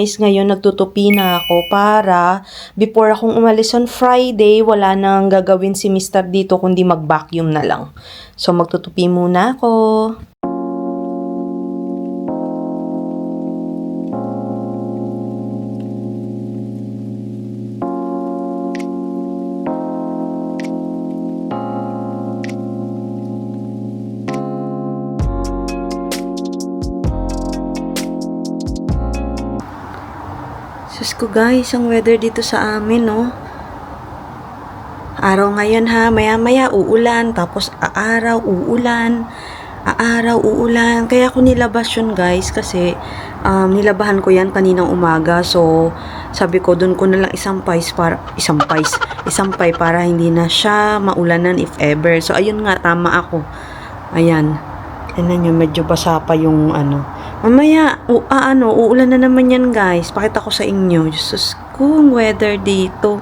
guys, ngayon nagtutupi na ako para before akong umalis on Friday, wala nang gagawin si Mr. dito kundi mag-vacuum na lang. So magtutupi muna ako. Sus ko guys, ang weather dito sa amin, no? Araw ngayon ha, maya-maya uulan, tapos aaraw, uulan, Kaya ako nilabas yun guys, kasi nilabahan ko yan kaninang umaga. So, sabi ko, dun ko na lang isampay para hindi na siya maulanan if ever. So, ayun nga, tama ako. Ayan. Tignan nyo, medyo basa pa yung Mamaya, uulan na naman yan guys. Pakita ko sa inyo. Jesus ko, ang weather dito.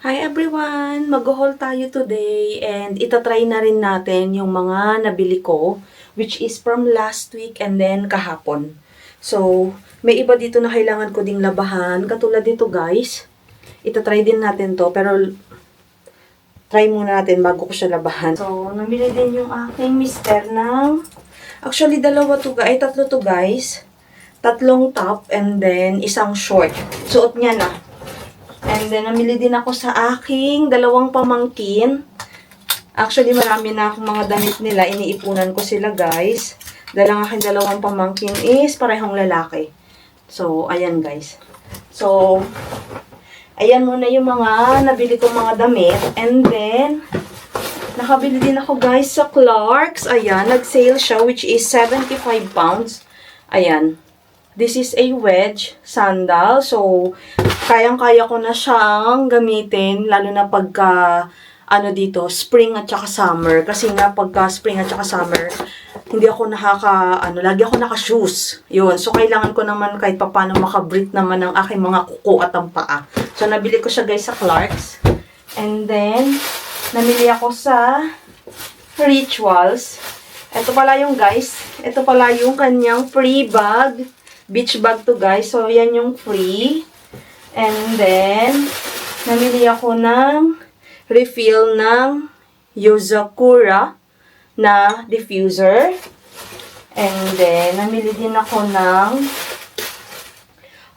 Hi everyone! Mag-haul tayo today and itatry na rin natin yung mga nabili ko, which is from last week and then kahapon. So, may iba dito na kailangan ko ding labahan. Katulad dito guys. Itatry din natin to, pero try muna natin bago ko siya labahan. So, nabili din yung aking mister ng actually, tatlo to guys. Tatlong top and then isang short. Suot niya na. And then, namili din ako sa aking dalawang pamangkin. Actually, marami na akong mga damit nila. Iniipunan ko sila guys. Dahil ang aking dalawang pamangkin is parehong lalaki. So, ayan guys. So, ayan muna yung mga nabili kong mga damit. And then, nakabili din ako guys sa Clarks. Ayan, nag-sale siya which is 75 pounds. Ayan. This is a wedge sandal. So, kayang-kaya ko na siyang gamitin lalo na pagka dito, spring at saka summer. Kasi nga pagka spring at saka summer, hindi ako lagi ako naka-shoes. Yun. So, kailangan ko naman kahit paano makabreathe naman ang aking mga kuko at ang paa. So, nabili ko siya guys sa Clarks. And then, namili ako sa Rituals. Ito pala yung guys. Ito pala yung kanyang free bag. Beach bag to guys. So, yan yung free. And then, namili ako ng refill ng Yozakura na diffuser. And then, namili din ako ng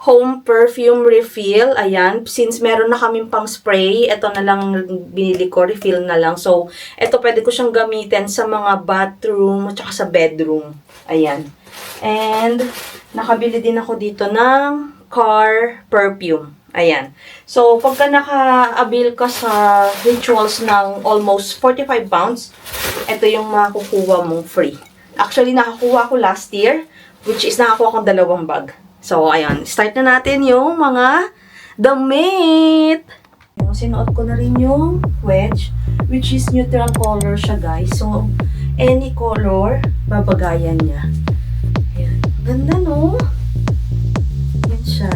home perfume refill. Ayan. Since meron na kaming pang spray, ito na lang binili ko. Refill na lang. So, ito pwede ko siyang gamitin sa mga bathroom at saka sa bedroom. Ayan. And, nakabili din ako dito ng car perfume. Ayan. So, pagka naka-avail ka sa Rituals ng almost 45 pounds, ito yung makukuha mong free. Actually, nakakuha ko last year, which is nakakuha kong 2 bag. So, ayan. Start na natin yung mga damit. Sinuot ko na rin yung wedge, which is neutral color siya, guys. So, any color, babagayan niya. Ayan. Ganda, no? Yan siya.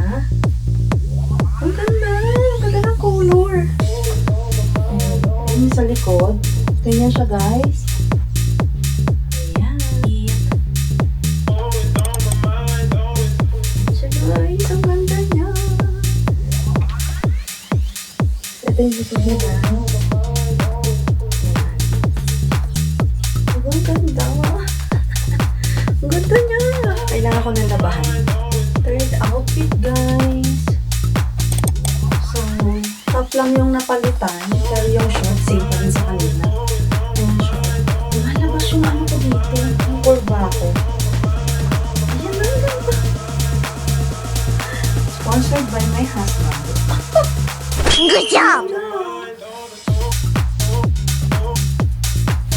Ang ganda. Ang ganda ng color. Ayan sa likod. Ganyan siya, guys. Guys, ang ganda niya. Ito yung ito niya. Ang ganda. Ang ganda niya. Kailangan ko nang labahan. Third outfit, guys. So, top lang yung napalitan. Pero yung short, same pa rin sa kanila. Yung short. Malabas yung ko dito. Yung kurba ko. Sponsored by my husband. Good job!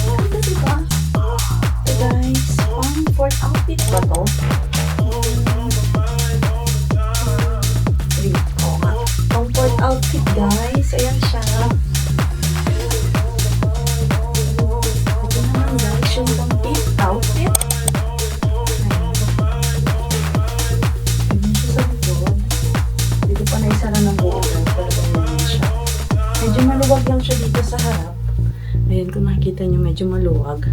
Ganda diba? Ito guys, pang fourth outfit ba to? Pang fourth outfit guys. Ayan siya. Ito naman guys, yung pang fifth outfit. Medyo maluwag lang siya dito sa harap. Ayan, kung makikita nyo, medyo maluwag.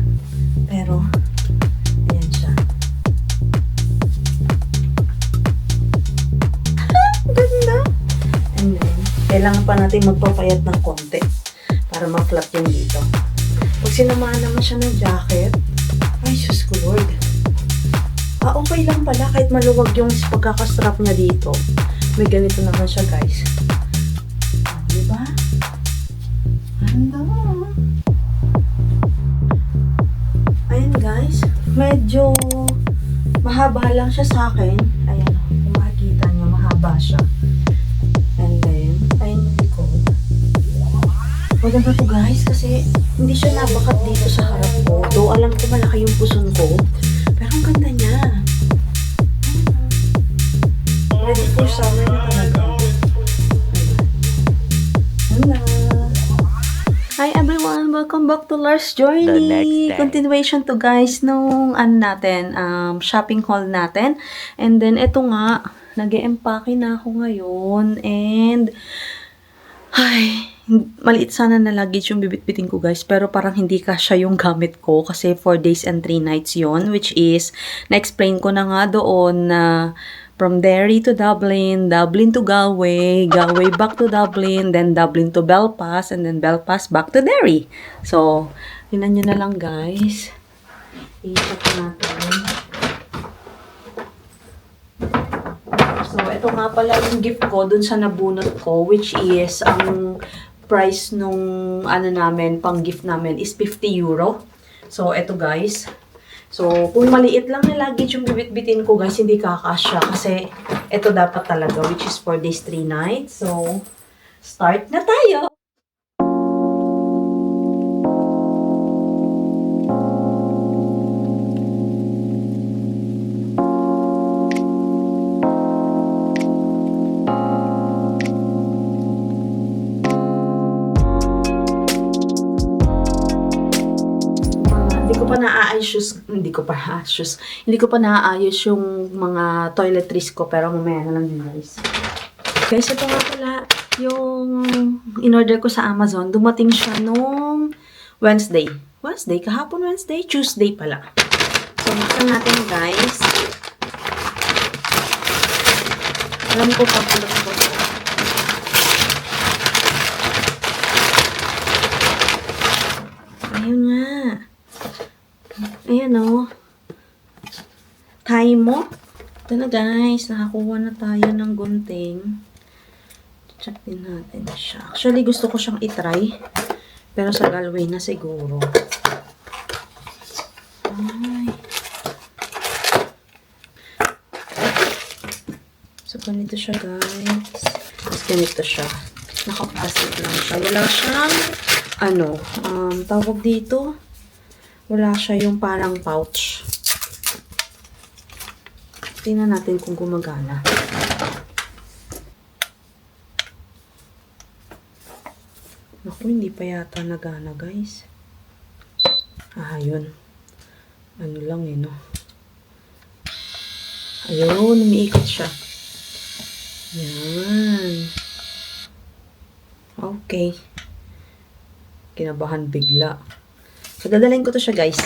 Pero, ayan siya. kailangan pa natin magpapayat ng konti para ma-flat yung dito. Pag sinamahan naman siya ng jacket, ay, Diyos ko Lord. Okay lang pala kahit maluwag yung pagkakastrap niya dito. May ganito naman siya, guys. Diba? Ano? Ayan, guys. Medyo mahaba lang siya sa akin. Ayan, kung makikita niyo, mahaba siya. And then, ayan yung likod. Maganda to, guys, kasi hindi siya nabakat dito sa harap ko. Though alam ko malaki yung puson ko. Pero ang ganda niya. Ready for summer na talaga. Hello. Hi everyone! Welcome back to Lars Journey! Continuation to, guys, nung shopping haul natin. And then, eto nga, nag-e-empake na ako ngayon. And, ay, maliit sana na luggage yung bibitbitin ko, guys, pero parang hindi kasya yung gamit ko kasi 4 days and 3 nights yon, which is, na-explain ko na nga doon na from Derry to Dublin, Dublin to Galway, Galway back to Dublin, then Dublin to Belfast, and then Belfast back to Derry. So, tingnan nyo na lang, guys. I-check natin. So, ito nga pala yung gift ko dun sa nabunot ko, which is, ang price nung pang gift namin is 50 euro. So, ito, guys. So, kung maliit lang na luggage yung bibit-bitin ko, guys, hindi kakasya. Kasi, ito dapat talaga, which is 4 days, 3 nights. So, start na tayo! Hindi ko pa naaayos yung mga toiletries ko, pero mamaya na lang yun, guys. Guys, ito nga pala yung in-order ko sa Amazon. Dumating siya nung Wednesday. Kahapon Wednesday? Tuesday pala. So, buksan natin, guys. Alam ko pa pala ko. Ayun nga. Ayan o. Tie mo. Ito na, guys. Nakakuha na tayo ng gunting. Check din natin siya. Actually, gusto ko siyang itry. Pero sa Galway na siguro. Ay. So, ganito siya, guys. Tapos ganito siya. Naka-plastic lang siya. Wala siyang, tawag dito. Wala siya yung parang pouch. Tingnan natin kung gumagana. Naku, hindi pa yata nagana, guys. Yun. Ano lang no? Ayun, umiikot siya. Yan. Okay. Kinabahan bigla. So, dadalhin ko to siya, guys.